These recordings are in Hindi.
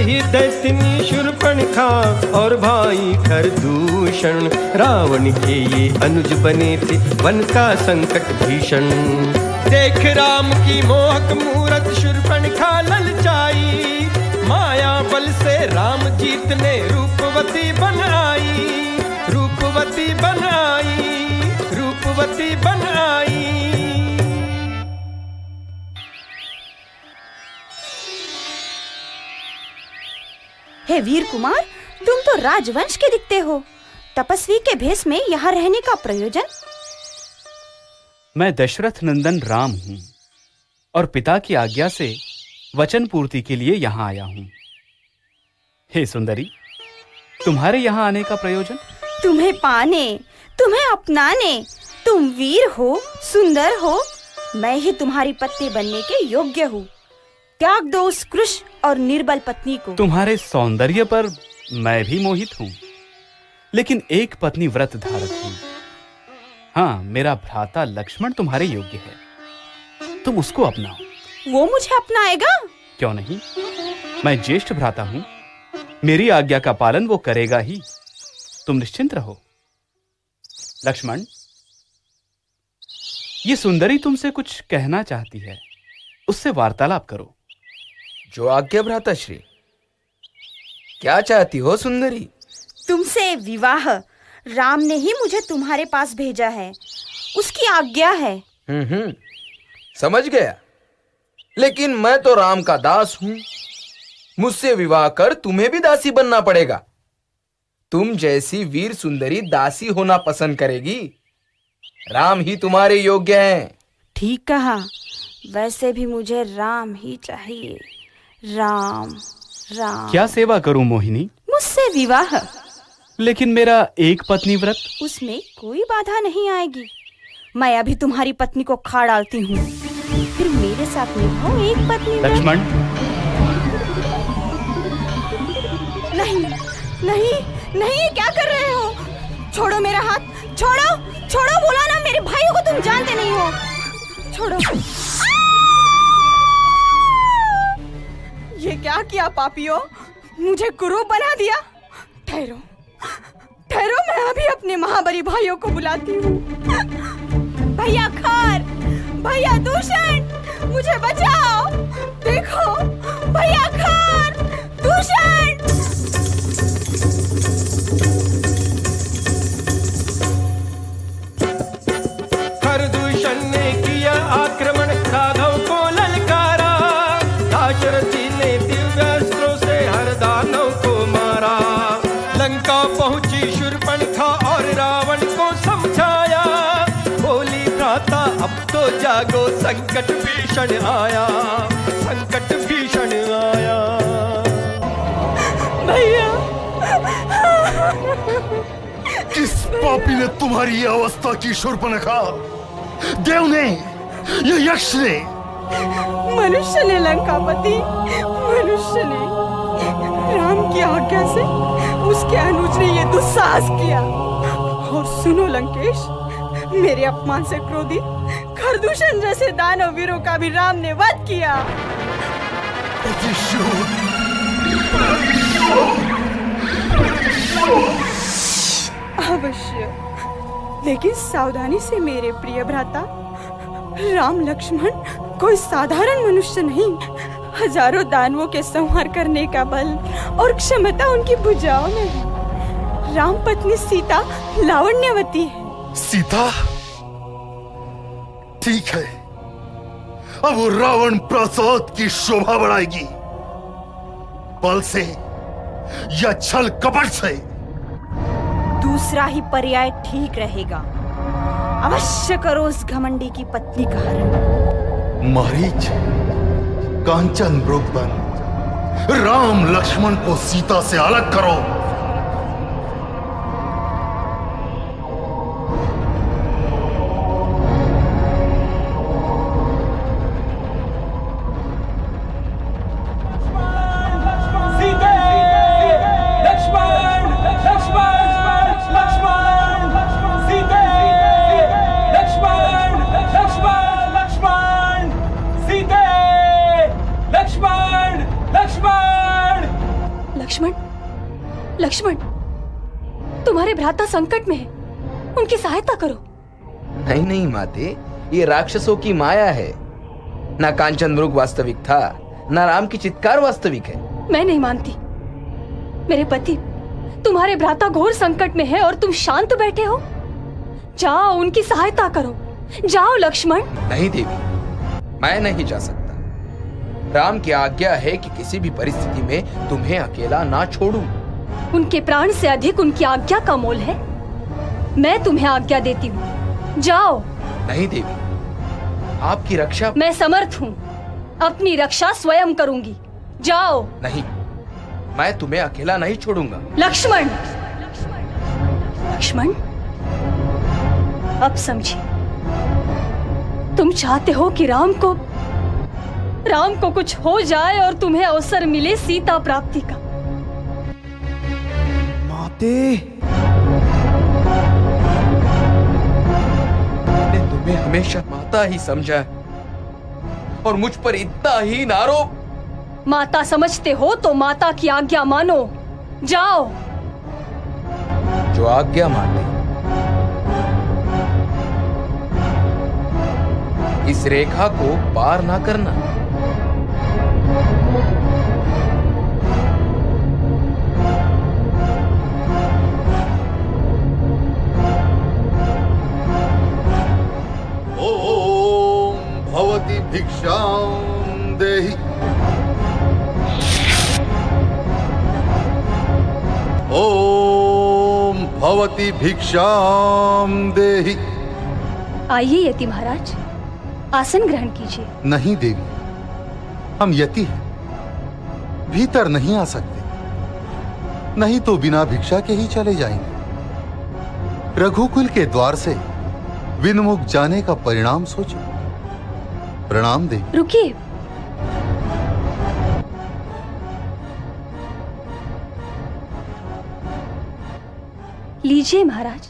रही दैत्यनी शूर्पणखा और भाई खरदूषण। रावण के ये अनुज बने थे वन का संकट भीषण। देख राम की मोहक मूरत शूर्पणखा ललचाई, माया बल से राम जीतने रूपवती बन आई, रूपवती बन आई, रूपवती बन आई। हे वीर कुमार, तुम तो राजवंश के दिखते हो। तपस्वी के भेष में यहाँ रहने का प्रयोजन? मैं दशरथ नंदन राम हूँ और पिता की आज्ञा से वचन पूर्ति के लिए यहाँ आया हूँ। हे सुंदरी, तुम्हारे यहाँ आने का प्रयोजन? तुम्हें पाने, तुम्हें अपनाने। तुम वीर हो, सुंदर हो, मैं ही तुम्हारी पत्नी बनने के योग्य हूँ। त्याग दो उस कृश और निर्बल पत्नी को। तुम्हारे सौंदर्य पर मैं भी मोहित हूँ, लेकिन एक पत्नी व्रत धारक हूँ। हाँ, मेरा भ्राता लक्ष्मण तुम्हारे योग्य है, तुम उसको अपनाओ। वो मुझे अपनाएगा? क्यों नहीं, मैं ज्येष्ठ भ्राता हूँ, मेरी आज्ञा का पालन वो करेगा ही। तुम निश्चिंत रहो। लक्ष्मण, ये सुंदरी तुमसे कुछ कहना चाहती है, उससे वार्तालाप करो। जो आज्ञा भ्राताश्री। क्या चाहती हो सुंदरी? तुमसे विवाह। राम ने ही मुझे तुम्हारे पास भेजा है, उसकी आज्ञा है। समझ गया, लेकिन मैं तो राम का दास हूं। मुझसे विवाह कर तुम्हें भी दासी बनना पड़ेगा। तुम जैसी वीर सुंदरी दासी होना पसंद करेगी? राम ही तुम्हारे योग्य हैं। ठीक कहा, वैसे भी मुझे राम ही चाहिए। राम राम। क्या सेवा करूं मोहिनी? मुझसे विवाह। लेकिन मेरा एक पत्नी व्रत? उसमें कोई बाधा नहीं आएगी। मैं अभी तुम्हारी पत्नी को खा डालती हूँ, फिर मेरे साथ निभाओ एक पत्नी व्रत। लक्ष्मण, नहीं नहीं नहीं, क्या कर रहे हो? छोड़ो मेरा हाथ, छोड़ो छोड़ो। बोला ना, मेरे भाइयों को तुम जानते नहीं हो। छोड़ो। ये क्या किया पापियों? मुझे कुरूप बना दिया। ठहरो ठहरो, मैं अभी अपने महाबली भाइयों को बुलाती हूँ। भैया खार, भैया दूषण, मुझे बचाओ। देखो, भैया खार, दूषण। खरदूषण ने किया आक्रमण, राघव को ललकारा। दाशरथी ने दिव्यास्त्रों से हर दानव को मारा। लंका पहुंची शूर्पणखा और रावण को समझाया। बोली भ्राता अब तो जागो, संकट भीषण आया, संकट भीषण आया। भैया, किस पापी ने तुम्हारी ये अवस्था की शूर्पणखा? देव ने या यक्ष ने? मनुष्य ने लंकापति, मनुष्य ने। राम की आज्ञा से उसके अनुज ने ये दुस्साहस किया। और सुनो लंकेश, मेरे अपमान से क्रोधित खरदूषण जैसे दानव वीरों का भी राम ने वध किया। अवश्य, लेकिन सावधानी से मेरे प्रिय भ्राता। राम लक्ष्मण कोई साधारण मनुष्य नहीं। हजारों दानवों के संहार करने का बल और क्षमता उनकी भुजाओं में है। राम पत्नी सीता लावण्यवती है। सीता? ठीक है, अब वो रावण प्रासाद की शोभा बढ़ाएगी, बल से या छल कपट से। दूसरा ही पर्याय ठीक रहेगा। अवश्य करो उस घमंडी की पत्नी का हरण। मारीच, कांचन मृगबंध, राम लक्ष्मण को सीता से अलग करो। लक्ष्मण, लक्ष्मण, तुम्हारे भ्राता संकट में है, उनकी सहायता करो। नहीं नहीं माते, ये राक्षसों की माया है। ना कांचन मृग वास्तविक था, ना राम की चित्कार वास्तविक है। मैं नहीं मानती। मेरे पति, तुम्हारे भ्राता घोर संकट में है और तुम शांत बैठे हो। जाओ, उनकी सहायता करो। जाओ लक्ष्मण। नहीं देवी, मैं नहीं जा सकता। राम की आज्ञा है कि किसी भी परिस्थिति में तुम्हें अकेला ना छोड़ूं। उनके प्राण से अधिक उनकी आज्ञा का मोल है। मैं तुम्हें आज्ञा देती हूँ, जाओ। नहीं देवी, आपकी रक्षा। मैं समर्थ हूँ, अपनी रक्षा स्वयं करूंगी। जाओ। नहीं, मैं तुम्हें अकेला नहीं छोड़ूंगा। लक्ष्मण, लक्ष्मण, अब समझी। तुम चाहते हो कि राम को कुछ हो जाए और तुम्हें अवसर मिले सीता प्राप्ति का। माते, मैंने तुम्हें हमेशा माता ही समझा है और मुझ पर इतना ही नारोप। माता समझते हो तो माता की आज्ञा मानो। जाओ। जो आज्ञा माते, इस रेखा को पार ना करना। ओम भवती भिक्षां देहि। ओम भवती भिक्षां देहि। आइए यति महाराज, आसन ग्रहण कीजिए। नहीं देवी, हम यति हैं, भीतर नहीं आ सकते। नहीं तो बिना भिक्षा के ही चले जाएंगे। रघुकुल के द्वार से विनमुख जाने का परिणाम सोचो। प्रणाम देवी। रुकिए। लीजिए महाराज।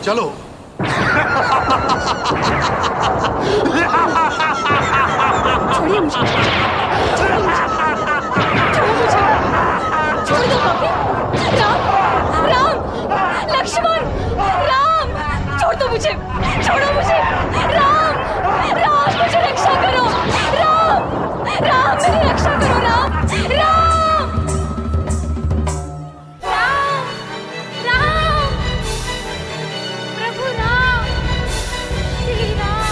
चलो। छोड़िए मुझे, छोड़िए मुझे, छोड़ो मुझे, छोड़ दो पापी। राम, राम, लक्ष्मण, राम, छोड़ दो मुझे, छोड़ो मुझे। राम, राम, मुझे रक्षा करो। राम, राम, मेरी रक्षा करो। राम, राम, राम, राम, प्रभु राम, श्री राम।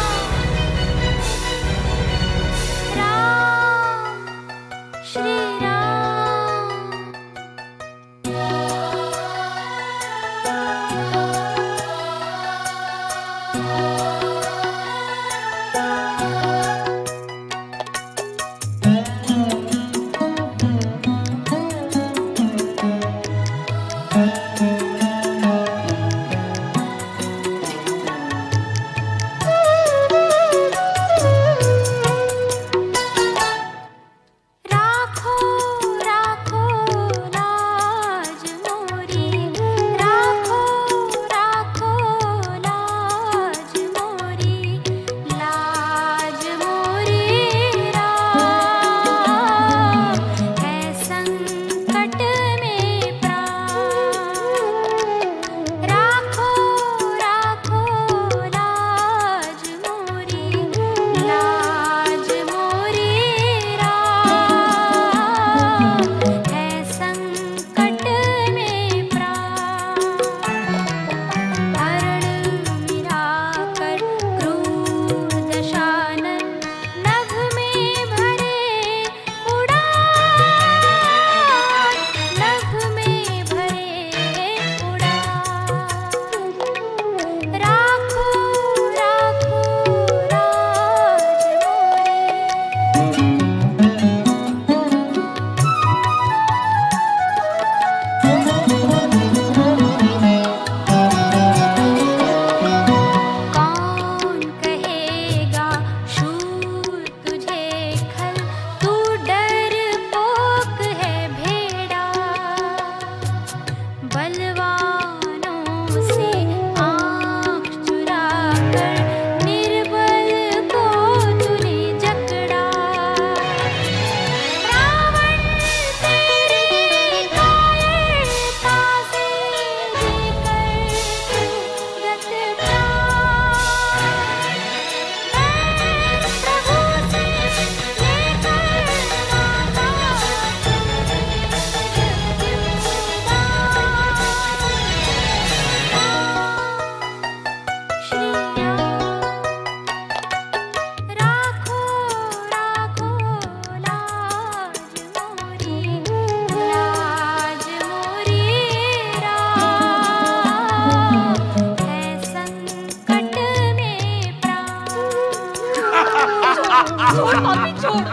छोड़ पापी छोड़।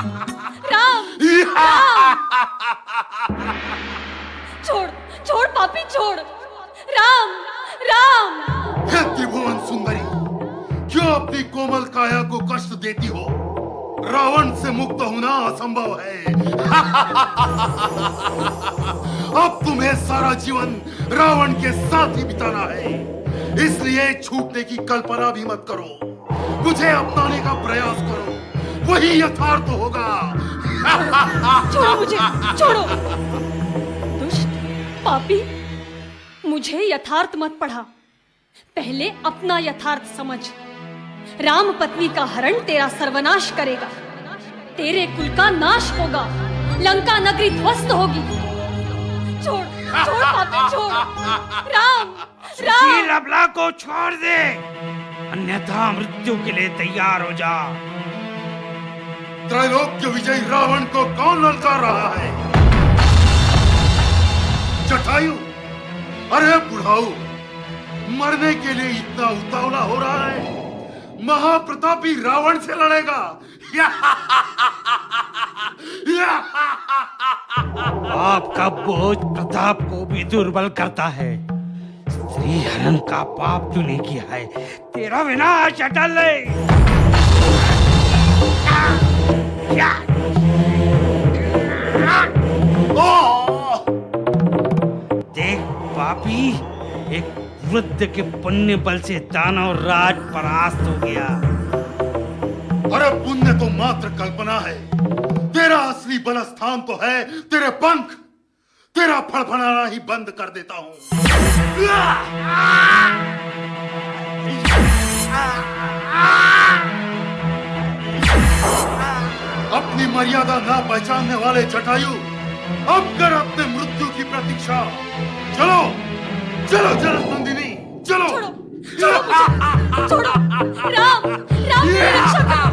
राम छोड़ छोड़ पापी छोड़। राम राम। हे त्रिभुवन सुंदरी, क्यों अपनी कोमल काया को कष्ट देती हो? रावण से मुक्त होना असंभव है। अब तुम्हें सारा जीवन रावण के साथ ही बिताना है, इसलिए छूटने की कल्पना भी मत करो। मुझे अपनाने का प्रयास करो, वही यथार्थ होगा। छोड़ो मुझे, छोड़ो। दुष्ट पापी, मुझे यथार्थ मत पढ़ा, पहले अपना यथार्थ समझ। राम पत्नी का हरण तेरा सर्वनाश करेगा, तेरे कुल का नाश होगा, लंका नगरी ध्वस्त होगी। छोड़ छोड़ पापी छोड़। राम राम। अबला को छोड़ दे, अन्यथा मृत्यु के लिए तैयार हो जा। त्रैलोक्य विजयी रावण को कौन ललकार रहा है? जटायु? अरे बुढ़ाऊ, मरने के लिए इतना उतावला हो रहा है? महाप्रतापी रावण से लड़ेगा? आपका बोझ प्रताप को भी दुर्बल करता है। स्त्री हरण का पाप तूने किया है, तेरा विनाश अटल है। देख पापी, एक वृद्ध के पुण्य बल से दानव राज परास्त हो गया। अरे पुण्य तो मात्र कल्पना है, तेरा असली बल स्थान तो है तेरे पंख। तेरा फड़फड़ाना ही बंद कर देता हूं। अपनी मर्यादा ना पहचानने वाले जटायु, अब कर अपने मृत्यु की प्रतीक्षा। चलो चलो जलस्कंदिनी, चलो छोड़ो छोड़ो मुझे, छोड़ो। राम राम मेरी रक्षा करो।